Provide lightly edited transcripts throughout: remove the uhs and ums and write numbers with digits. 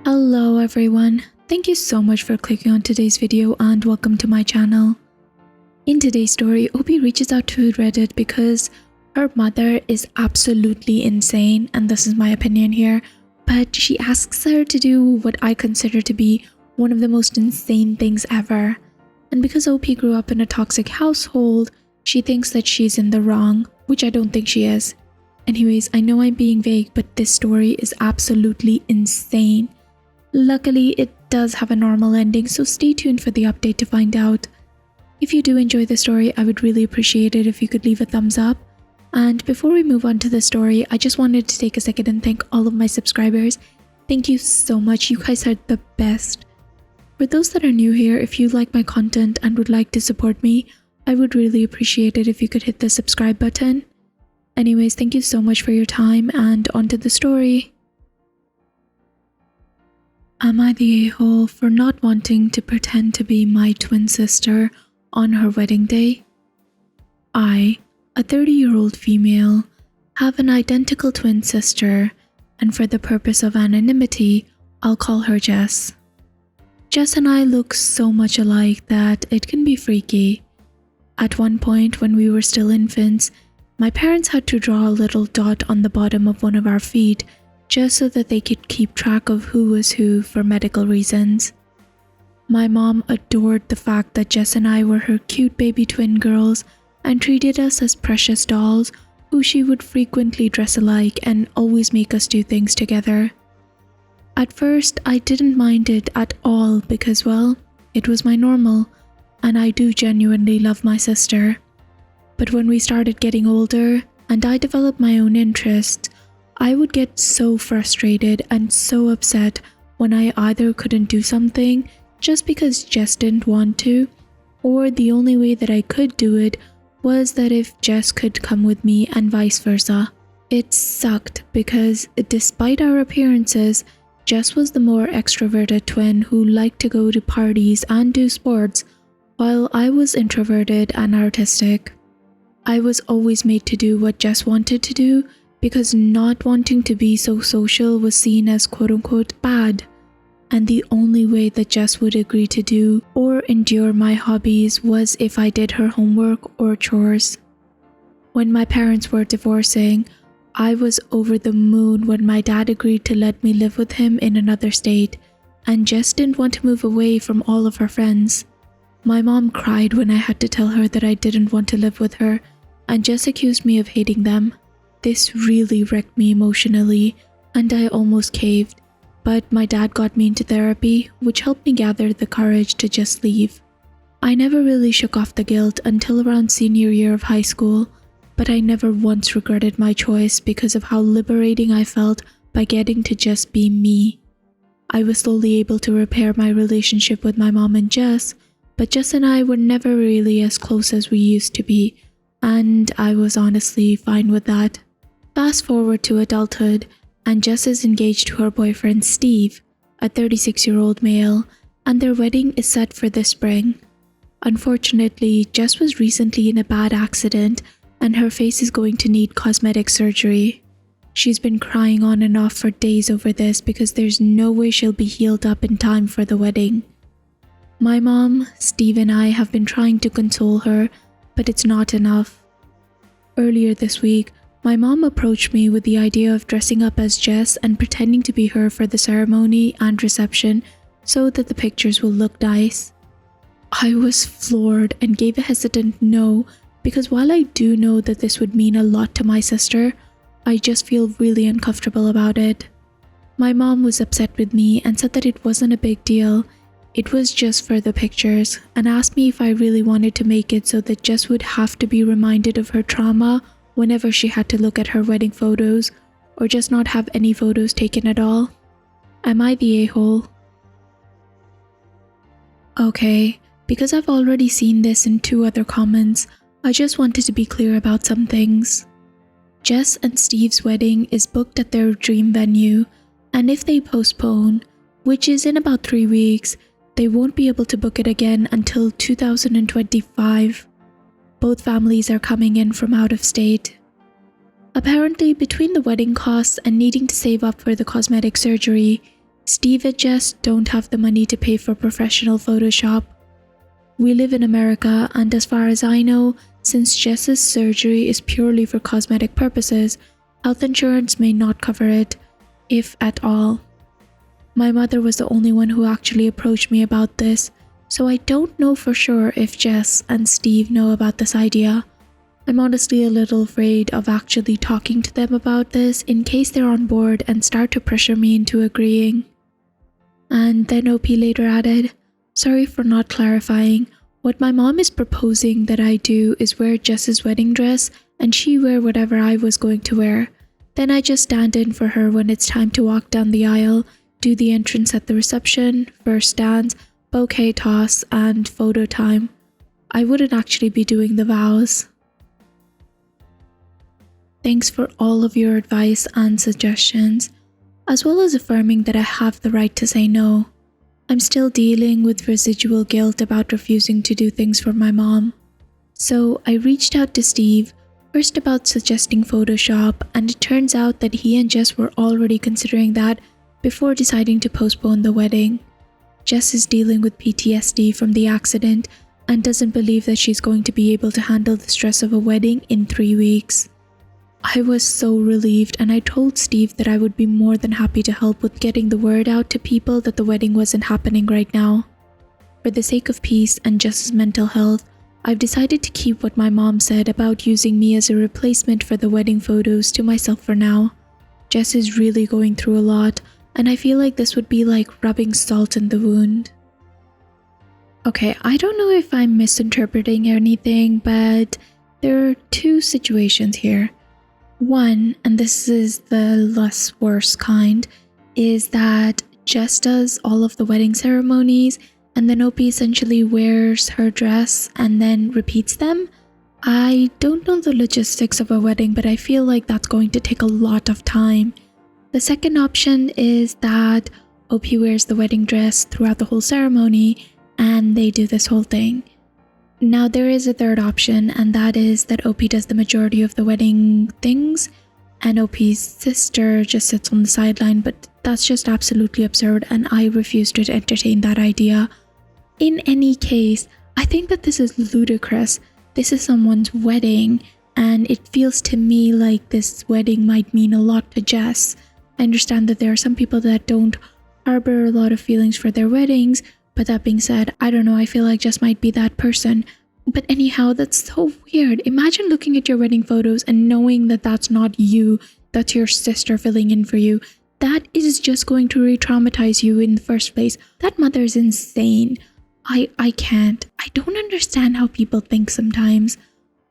Hello everyone, thank you so much for clicking on today's video and welcome to my channel. In today's story, Obi reaches out to Reddit because her mother is absolutely insane, and this is my opinion here, but she asks her to do what I consider to be one of the most insane things ever. And because OP grew up in a toxic household, she thinks that she's in the wrong, which I don't think she is. Anyways, I know I'm being vague, but this story is absolutely insane. Luckily, it does have a normal ending, so stay tuned for the update to find out. If you do enjoy the story, I would really appreciate it if you could leave a thumbs up. And before we move on to the story, I just wanted to take a second and thank all of my subscribers. Thank you so much, you guys are the best. For those that are new here, if you like my content and would like to support me, I would really appreciate it if you could hit the subscribe button. Anyways, thank you so much for your time, and on to the story. Am I the a-hole for not wanting to pretend to be my twin sister on her wedding day? I, a 30-year-old female, have an identical twin sister, and for the purpose of anonymity, I'll call her Jess. Jess and I look so much alike that it can be freaky. At one point, when we were still infants, my parents had to draw a little dot on the bottom of one of our feet just so that they could keep track of who was who for medical reasons. My mom adored the fact that Jess and I were her cute baby twin girls and treated us as precious dolls who she would frequently dress alike and always make us do things together. At first, I didn't mind it at all because, well, it was my normal, and I do genuinely love my sister. But when we started getting older and I developed my own interests, I would get so frustrated and so upset when I either couldn't do something just because Jess didn't want to, or the only way that I could do it was that if Jess could come with me and vice versa. It sucked because despite our appearances, Jess was the more extroverted twin who liked to go to parties and do sports, while I was introverted and artistic. I was always made to do what Jess wanted to do because not wanting to be so social was seen as quote-unquote bad, and the only way that Jess would agree to do or endure my hobbies was if I did her homework or chores. When my parents were divorcing, I was over the moon when my dad agreed to let me live with him in another state, and Jess didn't want to move away from all of her friends. My mom cried when I had to tell her that I didn't want to live with her, and Jess accused me of hating them. This really wrecked me emotionally, and I almost caved, but my dad got me into therapy, which helped me gather the courage to just leave. I never really shook off the guilt until around senior year of high school, but I never once regretted my choice because of how liberating I felt by getting to just be me. I was slowly able to repair my relationship with my mom and Jess, but Jess and I were never really as close as we used to be, and I was honestly fine with that. Fast forward to adulthood, and Jess is engaged to her boyfriend Steve, a 36-year-old male, and their wedding is set for this spring. Unfortunately, Jess was recently in a bad accident, and her face is going to need cosmetic surgery. She's been crying on and off for days over this because there's no way she'll be healed up in time for the wedding. My mom, Steve, and I have been trying to console her, but it's not enough. Earlier this week, my mom approached me with the idea of dressing up as Jess and pretending to be her for the ceremony and reception so that the pictures will look nice. I was floored and gave a hesitant no because while I do know that this would mean a lot to my sister, I just feel really uncomfortable about it. My mom was upset with me and said that it wasn't a big deal. It was just for the pictures, and asked me if I really wanted to make it so that Jess would have to be reminded of her trauma whenever she had to look at her wedding photos, or just not have any photos taken at all. Am I the a-hole? Okay, because I've already seen this in 2 other comments, I just wanted to be clear about some things. Jess and Steve's wedding is booked at their dream venue, and if they postpone, which is in about 3 weeks, they won't be able to book it again until 2025. Both families are coming in from out of state. Apparently, between the wedding costs and needing to save up for the cosmetic surgery, Steve and Jess don't have the money to pay for professional Photoshop. We live in America, and as far as I know, since Jess's surgery is purely for cosmetic purposes, health insurance may not cover it, if at all. My mother was the only one who actually approached me about this, so I don't know for sure if Jess and Steve know about this idea. I'm honestly a little afraid of actually talking to them about this in case they're on board and start to pressure me into agreeing. And then OP later added, "Sorry for not clarifying. What my mom is proposing that I do is wear Jess's wedding dress and she wear whatever I was going to wear. Then I just stand in for her when it's time to walk down the aisle, do the entrance at the reception, first dance, bouquet toss, and photo time. I wouldn't actually be doing the vows." Thanks for all of your advice and suggestions, as well as affirming that I have the right to say no. I'm still dealing with residual guilt about refusing to do things for my mom. So I reached out to Steve, first about suggesting Photoshop, and it turns out that he and Jess were already considering that before deciding to postpone the wedding. Jess is dealing with PTSD from the accident and doesn't believe that she's going to be able to handle the stress of a wedding in 3 weeks. I was so relieved, and I told Steve that I would be more than happy to help with getting the word out to people that the wedding wasn't happening right now. For the sake of peace and Jess's mental health, I've decided to keep what my mom said about using me as a replacement for the wedding photos to myself for now. Jess is really going through a lot, and I feel like this would be like rubbing salt in the wound. Okay, I don't know if I'm misinterpreting anything, but there are two situations here. One, and this is the less worse kind, is that Jess does all of the wedding ceremonies and then OP essentially wears her dress and then repeats them. I don't know the logistics of a wedding, but I feel like that's going to take a lot of time. The second option is that OP wears the wedding dress throughout the whole ceremony and they do this whole thing. Now there is a third option, and that is that OP does the majority of the wedding things and OP's sister just sits on the sideline, but that's just absolutely absurd and I refuse to entertain that idea. In any case, I think that this is ludicrous. This is someone's wedding, and it feels to me like this wedding might mean a lot to Jess. I understand that there are some people that don't harbor a lot of feelings for their weddings, but that being said, I don't know, I feel like Jess might be that person. But anyhow, that's so weird. Imagine looking at your wedding photos and knowing that that's not you, that's your sister filling in for you. That is just going to re-traumatize you in the first place. That mother is insane. I can't. I don't understand how people think sometimes.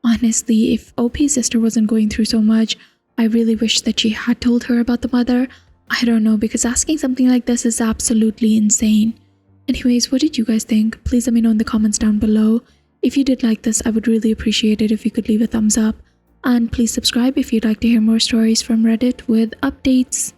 Honestly, if OP's sister wasn't going through so much, I really wish that she had told her about the mother. I don't know, because asking something like this is absolutely insane. Anyways, what did you guys think? Please let me know in the comments down below. If you did like this, I would really appreciate it if you could leave a thumbs up. And please subscribe if you'd like to hear more stories from Reddit with updates.